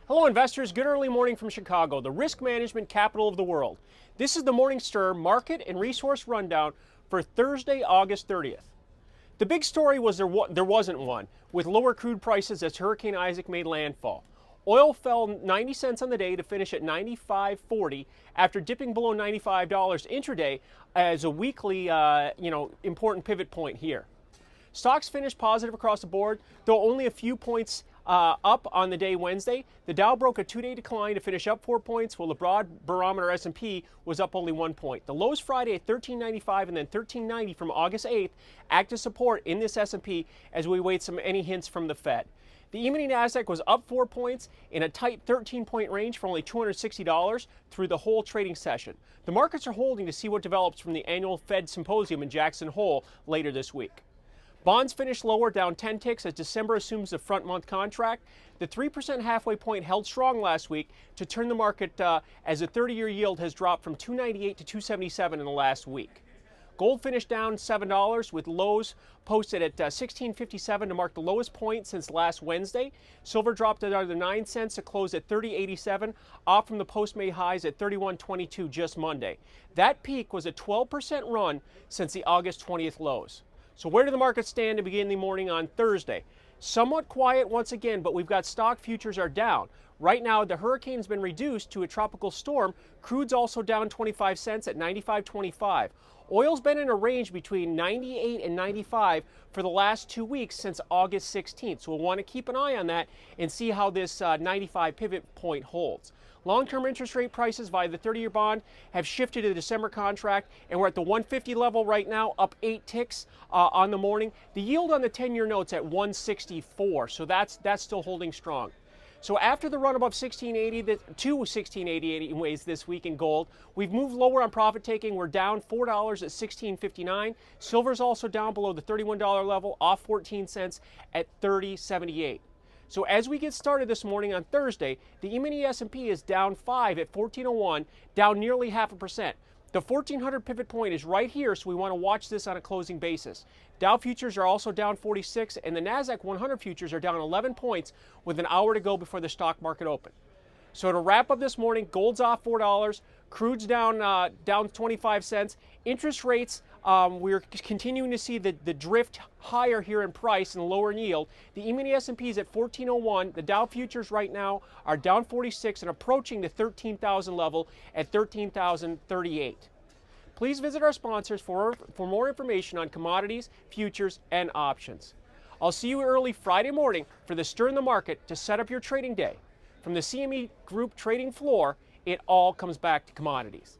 Hello investors, good early morning from Chicago, the risk management capital of the world. This is the Morning Stir Market and Resource Rundown for Thursday, August 30th. The big story was there wasn't one, with lower crude prices as Hurricane Isaac made landfall. Oil fell 90 cents on the day to finish at $95.40 after dipping below $95 intraday as a weekly important pivot point here. Stocks finished positive across the board, though only a few points up on the day Wednesday. The Dow broke a two-day decline to finish up 4 points, while the broad barometer S&P was up only 1 point. The lows Friday at 1395 and then 1390 from August 8th act as support in this S&P as we wait any hints from the Fed. The E-mini Nasdaq was up 4 points in a tight 13-point range for only $260 through the whole trading session. The markets are holding to see what develops from the annual Fed symposium in Jackson Hole later this week. Bonds finished lower, down 10 ticks as December assumes the front month contract. The 3% halfway point held strong last week to turn the market as the 30-year yield has dropped from 298 to 277 in the last week. Gold finished down $7 with lows posted at $16.57 to mark the lowest point since last Wednesday. Silver dropped another 9 cents to close at $30.87, off from the post-May highs at $31.22 just Monday. That peak was a 12% run since the August 20th lows. So where do the markets stand to begin the morning on Thursday? Somewhat quiet once again, but we've got stock futures are down. Right now, the hurricane's been reduced to a tropical storm. Crude's also down 25 cents at 95.25. Oil's been in a range between 98 and 95 for the last 2 weeks since August 16th. So we'll want to keep an eye on that and see how this 95 pivot point holds. Long-term interest rate prices via the 30-year bond have shifted to the December contract, and we're at the 150 level right now, up 8 ticks on the morning. The yield on the 10-year note's at 164, so that's still holding strong. So after the run above 1680 to 1680 anyways this week in gold, we've moved lower on profit taking. We're down $4 at 1659. Silver's also down below the $31 level, off 14 cents at 30.78. So as we get started this morning on Thursday, the E-mini S&P is down 5 at 1401, down nearly 0.5%. The 1400 pivot point is right here, so we want to watch this on a closing basis. Dow futures are also down 46, and the Nasdaq 100 futures are down 11 points with an hour to go before the stock market open. So to wrap up this morning, gold's off $4, crude's down 25 cents. Interest rates, we're continuing to see the drift higher here in price and lower in yield. The E-mini S&P is at 1401. The Dow futures right now are down 46 and approaching the 13,000 level at 13,038. Please visit our sponsors for more information on commodities, futures, and options. I'll see you early Friday morning for the Stir in the Market to set up your trading day. From the CME Group trading floor, it all comes back to commodities.